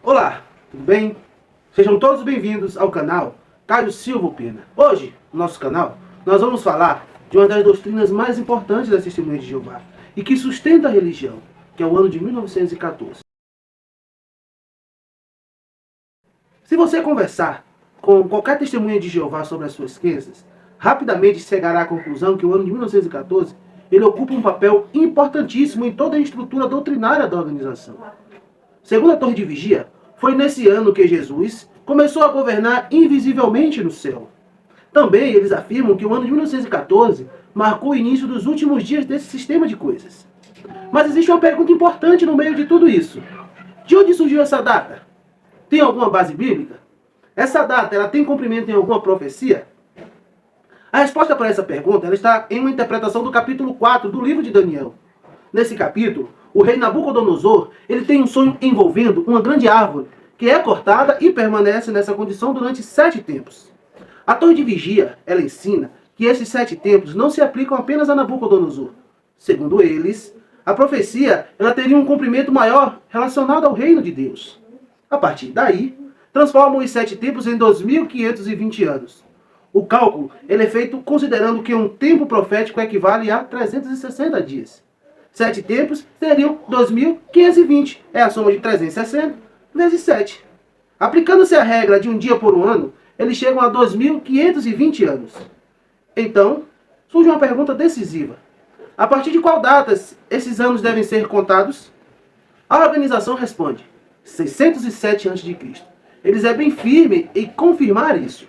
Olá, tudo bem? Sejam todos bem-vindos ao canal Caio Silva Pena. Hoje, no nosso canal, nós vamos falar de uma das doutrinas mais importantes das Testemunhas de Jeová e que sustenta a religião, que é o ano de 1914. Se você conversar com qualquer testemunha de Jeová sobre as suas crenças, rapidamente chegará à conclusão que o ano de 1914 ele ocupa um papel importantíssimo em toda a estrutura doutrinária da organização. Segundo a Torre de Vigia, foi nesse ano que Jesus começou a governar invisivelmente no céu. Também eles afirmam que o ano de 1914 marcou o início dos últimos dias desse sistema de coisas. Mas existe uma pergunta importante no meio de tudo isso. De onde surgiu essa data? Tem alguma base bíblica? Essa data ela tem cumprimento em alguma profecia? A resposta para essa pergunta ela está em uma interpretação do capítulo 4 do livro de Daniel. Nesse capítulo, o rei Nabucodonosor ele tem um sonho envolvendo uma grande árvore que é cortada e permanece nessa condição durante 7 tempos. A Torre de Vigia ela ensina que esses 7 tempos não se aplicam apenas a Nabucodonosor. Segundo eles, a profecia ela teria um cumprimento maior relacionado ao reino de Deus. A partir daí, transformam os 7 tempos em 2.520 anos. O cálculo ele é feito considerando que um tempo profético equivale a 360 dias. 7 tempos seriam 2.520. É a soma de 360 vezes 7. Aplicando-se a regra de um dia por um ano, eles chegam a 2.520 anos. Então, surge uma pergunta decisiva. A partir de qual data esses anos devem ser contados? A organização responde: 607 a.C. Eles é bem firme em confirmar isso.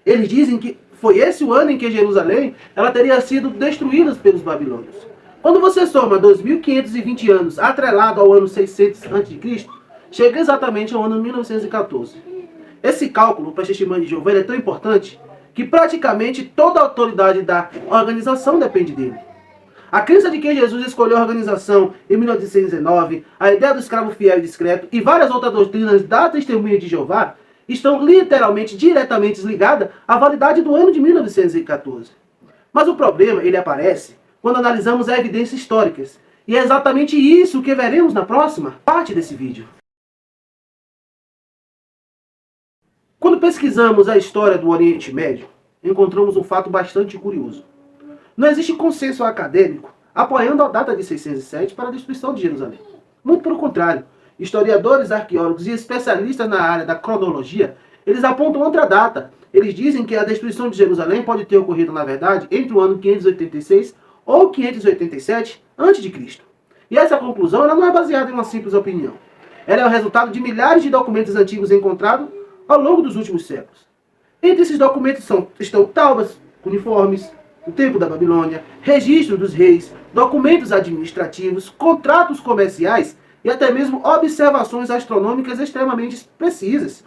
Eles dizem que foi esse o ano em que Jerusalém ela teria sido destruída pelos babilônios. Quando você soma 2.520 anos atrelado ao ano 600 a.C., chega exatamente ao ano 1914. Esse cálculo para a testemunha de Jeová é tão importante que praticamente toda a autoridade da organização depende dele. A crença de que Jesus escolheu a organização em 1819, a ideia do escravo fiel e discreto e várias outras doutrinas da testemunha de Jeová estão literalmente, diretamente ligadas à validade do ano de 1914. Mas o problema, ele aparece quando analisamos as evidências históricas. E é exatamente isso que veremos na próxima parte desse vídeo. Quando pesquisamos a história do Oriente Médio, encontramos um fato bastante curioso. Não existe consenso acadêmico apoiando a data de 607 para a destruição de Jerusalém. Muito pelo contrário. Historiadores, arqueólogos e especialistas na área da cronologia, eles apontam outra data. Eles dizem que a destruição de Jerusalém pode ter ocorrido, na verdade, entre o ano 586 ou 587 a.C. E essa conclusão ela não é baseada em uma simples opinião. Ela é o resultado de milhares de documentos antigos encontrados ao longo dos últimos séculos. Entre esses documentos estão taubas, uniformes, o tempo da Babilônia, registros dos reis, documentos administrativos, contratos comerciais e até mesmo observações astronômicas extremamente precisas.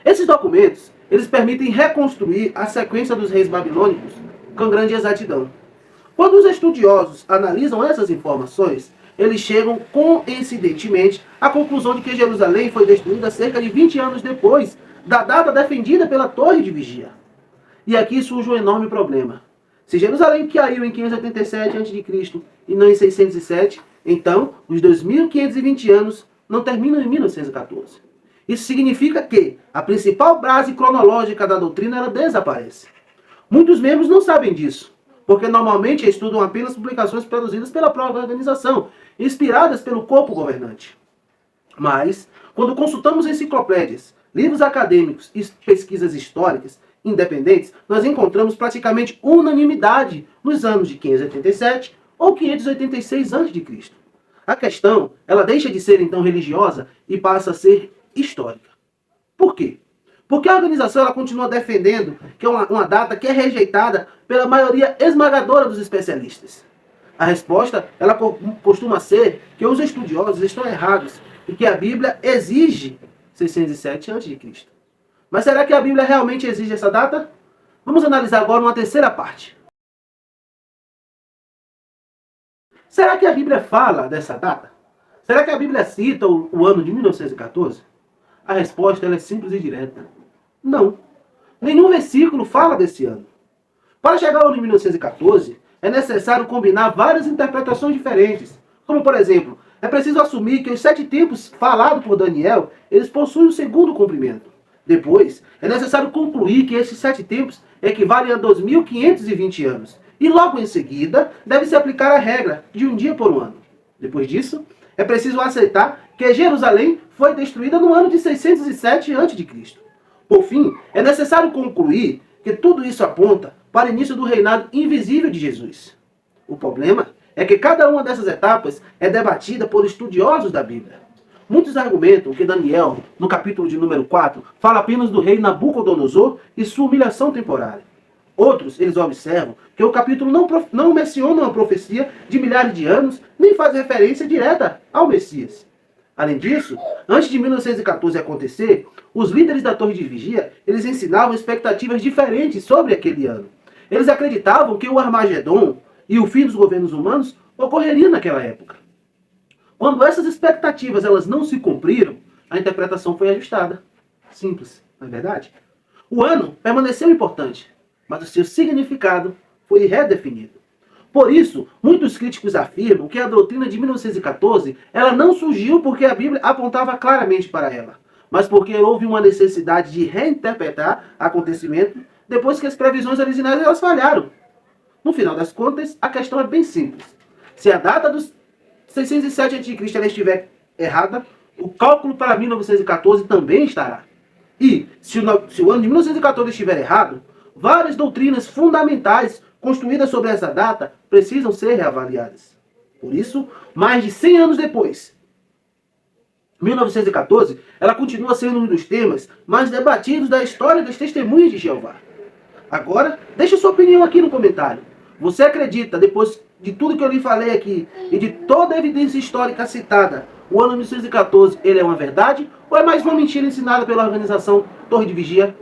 Esses documentos, eles permitem reconstruir a sequência dos reis babilônicos com grande exatidão. Quando os estudiosos analisam essas informações, eles chegam coincidentemente à conclusão de que Jerusalém foi destruída cerca de 20 anos depois da data defendida pela Torre de Vigia. E aqui surge um enorme problema. Se Jerusalém caiu em 587 a.C. e não em 607, então os 2.520 anos não terminam em 1914. Isso significa que a principal base cronológica da doutrina ela desaparece. Muitos membros não sabem disso, porque normalmente estudam apenas publicações produzidas pela própria organização, inspiradas pelo corpo governante. Mas, quando consultamos enciclopédias, livros acadêmicos e pesquisas históricas independentes, nós encontramos praticamente unanimidade nos anos de 587 ou 586 a.C. A questão, ela deixa de ser então religiosa e passa a ser histórica. Por quê? Porque a organização ela continua defendendo que é uma data que é rejeitada pela maioria esmagadora dos especialistas. A resposta, ela costuma ser que os estudiosos estão errados e que a Bíblia exige 607 a.C. Mas será que a Bíblia realmente exige essa data? Vamos analisar agora uma terceira parte. Será que a Bíblia fala dessa data? Será que a Bíblia cita o ano de 1914? A resposta ela é simples e direta. Não. Nenhum versículo fala desse ano. Para chegar ao ano de 1914, é necessário combinar várias interpretações diferentes, como por exemplo, é preciso assumir que os 7 tempos falados por Daniel, eles possuem um segundo cumprimento. Depois, é necessário concluir que esses 7 tempos equivalem a 2.520 anos. E logo em seguida, deve-se aplicar a regra de um dia por um ano. Depois disso, é preciso aceitar que Jerusalém foi destruída no ano de 607 a.C. Por fim, é necessário concluir que tudo isso aponta para o início do reinado invisível de Jesus. O problema é que cada uma dessas etapas é debatida por estudiosos da Bíblia. Muitos argumentam que Daniel, no capítulo de número 4, fala apenas do rei Nabucodonosor e sua humilhação temporária. Outros, eles observam que o capítulo não menciona uma profecia de milhares de anos, nem faz referência direta ao Messias. Além disso, antes de 1914 acontecer, os líderes da Torre de Vigia, eles ensinavam expectativas diferentes sobre aquele ano. Eles acreditavam que o Armagedon e o fim dos governos humanos ocorreria naquela época. Quando essas expectativas elas não se cumpriram, a interpretação foi ajustada. Simples, não é verdade? O ano permaneceu importante, mas o seu significado foi redefinido. Por isso, muitos críticos afirmam que a doutrina de 1914 ela não surgiu porque a Bíblia apontava claramente para ela, mas porque houve uma necessidade de reinterpretar acontecimento depois que as previsões originais elas falharam. No final das contas, a questão é bem simples. Se a data dos 607 a.C. ela estiver errada, o cálculo para 1914 também estará. E, se o ano de 1914 estiver errado, várias doutrinas fundamentais construídas sobre essa data precisam ser reavaliadas. Por isso, mais de 100 anos depois, 1914, ela continua sendo um dos temas mais debatidos da história das testemunhas de Jeová. Agora, deixe sua opinião aqui no comentário. Você acredita, depois de tudo que eu lhe falei aqui e de toda a evidência histórica citada, o ano 1914 ele é uma verdade ou é mais uma mentira ensinada pela organização Torre de Vigia?